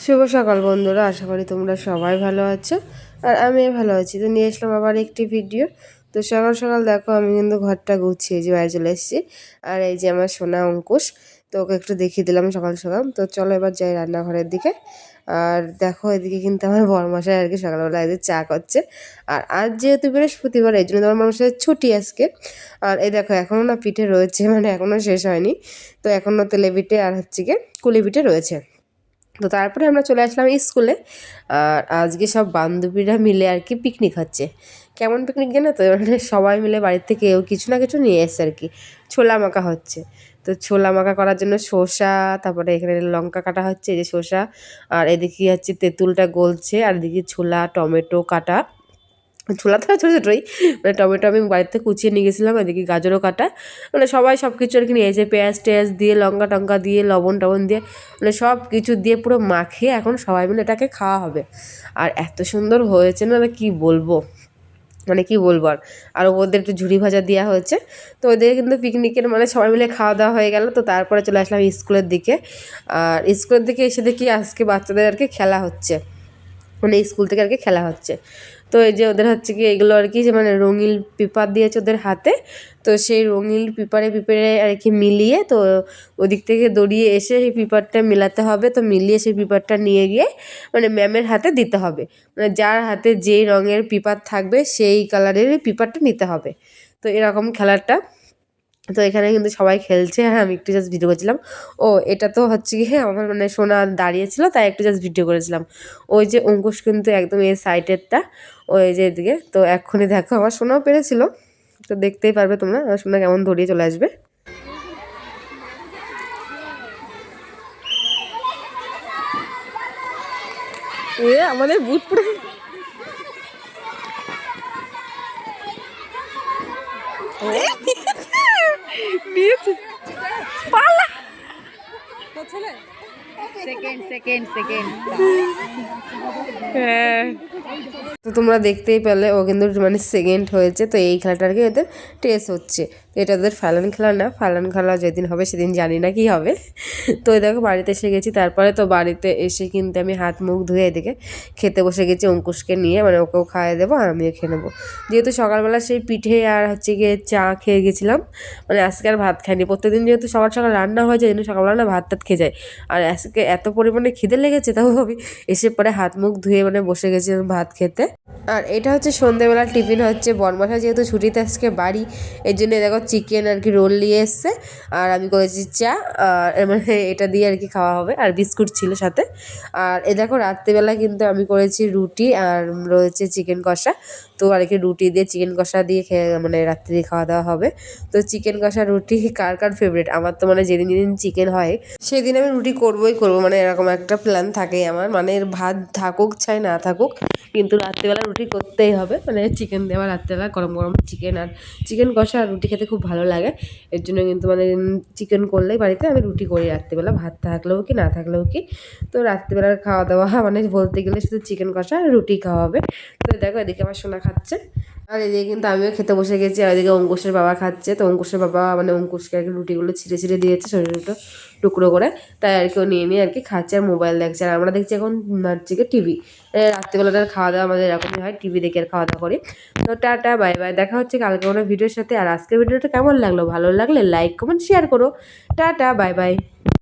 শুভ সকাল বন্ধুরা, আশা করি তোমরা সবাই ভালো আছো আর আমি ভালো আছি। তো নিয়ে আসলাম আবার একটি ভিডিও। তো সকাল সকাল দেখো আমি কিন্তু ঘরটা গুছিয়ে যে বাইরে চলে এসেছি। আর এই যে আমার সোনা অঙ্কুশ, তো ওকে একটু দেখিয়ে দিলাম সকাল সকাল। তো চলো এবার যাই রান্নাঘরের দিকে। আর দেখো এদিকে কিন্তু আমার বরমশাই আর কি সকালবেলা এদের চা করছে। আর আজ যেহেতু বৃহস্পতিবার, এই জন্য আমার বরমশাই ছুটি আজকে। আর এই দেখো এখনও না পিঠে রয়েছে, মানে এখনও শেষ হয়নি। তো এখনও তেলে পিঠে আর হচ্ছে গিয়ে কুলি পিঠে রয়েছে। তো তারপরে আমরা চলে আসলাম স্কুলে। আর আজকে সব বান্ধবীরা মিলে আর কি পিকনিক হচ্ছে। কেমন পিকনিক জানো তো, মানে সবাই মিলে বাড়ির থেকে কেউ কিছু না কিছু নিয়ে এসছে আর কি। ছোলা মাখা হচ্ছে। তো ছোলা মাখা করার জন্য শসা, তারপরে এখানে লঙ্কা কাটা হচ্ছে, এই যে শসা। আর এদিকে হচ্ছে তেঁতুলটা গলছে, আর এদিকে ছোলা টমেটো কাটা। ছোলা তো ছোটো ছোটোই, মানে টমেটো আমি বাড়িতে কুচিয়ে নিয়ে গেছিলাম, এদিকে গাজরও কাটা। মানে সবাই সব কিছু আর কি নিয়েছে, পেঁয়াজ টেয়াজ দিয়ে লঙ্কা টঙ্কা দিয়ে লবণ টবণ দিয়ে, মানে সব কিছু দিয়ে পুরো মাখিয়ে এখন সবাই মিলে এটাকে খাওয়া হবে। আর এত সুন্দর হয়েছে না, কি বলবো, মানে কি বলবো আর। আর ওদের একটু ঝুড়ি ভাজা দেওয়া হয়েছে। তো ওদের কিন্তু পিকনিকের মানে সবাই মিলে খাওয়া দাওয়া হয়ে গেল। তো তারপরে চলে আসলাম স্কুলের দিকে। আর স্কুলের দিকে এসে দেখি আজকে বাচ্চাদের আর কি খেলা হচ্ছে, মানে স্কুল থেকে আর কি খেলা হচ্ছে। তো এই যে ওদের হচ্ছে কি এগুলো আর কি, যে মানে রঙিন পেপার দিয়েছে ওদের হাতে। তো সেই রঙিন পেপারে আর কি মিলিয়ে, তো ওদিক থেকে দড়িয়ে এসে সেই পেপারটা মেলাতে হবে। তো মিলিয়ে সেই পেপারটা নিয়ে গিয়ে মানে ম্যামের হাতে দিতে হবে। মানে যার হাতে যেই রঙের পেপার থাকবে সেই কালারের পেপারটা নিতে হবে। তো এরকম খেলাটা। তো এখানে কিন্তু সবাই খেলছে, হ্যাঁ আমি একটু জাস্ট ভিডিও করেছিলাম। ও এটা তো হচ্ছে কি, হ্যাঁ আমার মানে সোনা দাঁড়িয়েছিল তাই একটু জাস্ট ভিডিও করেছিলাম। ওই যে অঙ্কুশ কিন্তু একদম এই সাইডেরটা, ওই যে এদিকে। তো এক্ষুনি দেখো আমার সোনাও পেরেছিল। তো দেখতেই পারবে তোমরা আমার সোনা কেমন ধরিয়ে চলে আসবে। এ আমাদের বুট পুরো নিয়েছে, পালা সেকেন্ড সেকেন্ড সেকেন্ড হ্যাঁ। তো তোমরা দেখতেই পেলে ও কিন্তু মানে সেকেন্ড হয়েছে। তো এই খেলাটা আর কি ওদের টেস্ট হচ্ছে। তো এটা ওদের ফালান খেলা না, ফালান খেলা যেদিন হবে সেদিন জানি না কি হবে। তো এই দেখো বাড়িতে এসে গেছি। তারপরে তো বাড়িতে এসে কিন্তু আমি হাত মুখ ধুয়ে এদিকে খেতে বসে গেছি অঙ্কুশকে নিয়ে, মানে ওকেও খাইয়ে দেবো আর আমিও খেয়ে নেবো। যেহেতু সকালবেলা সেই পিঠে আর হচ্ছে গিয়ে চা খেয়ে গেছিলাম, মানে আজকে আর ভাত খাইনি। প্রত্যেকদিন যেহেতু সকাল সকাল রান্না হয়ে যায়, সকালবেলা না ভাত টাত খেয়ে যায়। আর আজকে এত পরিমাণে খিদে লেগেছে, তাও আমি এসে পরে হাত মুখ ধুয়ে মানে বসে গেছিলাম ভাত খেতে। আর এটা হচ্ছে সন্ধ্যেবেলা টিফিন হচ্ছে। বরমাসা যেহেতু ছুটিতে আজকে বাড়ি, এই জন্য দেখো চিকেন আর কি রোল নিয়ে এসছে। আর আমি করেছি চা, আর মানে এটা দিয়ে আর কি খাওয়া হবে। আর বিস্কুট ছিল সাথে। আর এ দেখো রাত্রিবেলা কিন্তু আমি করেছি রুটি আর রয়েছে চিকেন কষা। তো আর কি রুটি দিয়ে চিকেন কষা দিয়ে খেয়ে মানে রাত্রি খাওয়া দাওয়া হবে। তো চিকেন কষা রুটি কার কার ফেভারিট? আমার তো মানে যেদিন যেদিন চিকেন হয় সেদিন আমি রুটি করবোই করবো, মানে এরকম একটা প্ল্যান থাকে আমার। মানে ভাত থাকুক চাই না থাকুক, কিন্তু রাত্রিবেলা রুটি করতেই হবে। মানে চিকেন দেওয়া রাত্রিবেলা গরম গরম চিকেন আর চিকেন কষা আর রুটি খেতে খুব ভালো লাগে। এর জন্য কিন্তু মানে চিকেন করলেই বাড়িতে আমি রুটি করি রাত্রিবেলা, ভাত থাকলেও কি না থাকলেও কি। তো রাত্রিবেলার খাওয়া দাওয়া মানে বলতে গেলে শুধু চিকেন কষা আর রুটি খাওয়া হবে। তো দেখো এদিকে আমার সোনা খাচ্ছে, আর এদিকে কিন্তু আমিও খেতে বসে গেছি। আর এদিকে অঙ্কুশের বাবা খাচ্ছে। তো অঙ্কুশের বাবা মানে অঙ্কুশকে আর কি রুটিগুলো ছিঁড়ে ছিঁড়ে দিয়েছে ছোটো ছোটো টুকরো করে। তাই আর কি ও নিয়ে নিয়ে আর কি খাচ্ছে আর মোবাইল দেখছে। আর আমরা দেখছি এখন হচ্ছে কি টিভি। রাত্রিবেলাটার খাওয়া দাওয়া আমাদের এরকমই হয়, টিভি দেখে আর খাওয়া দাওয়া করি। তো টাটা বাই বাই, দেখা হচ্ছে কালকে কোনো ভিডিওর সাথে। আর আজকের ভিডিওটা কেমন লাগলো? ভালো লাগলে লাইক কমেন্ট শেয়ার করো। Tata bye bye.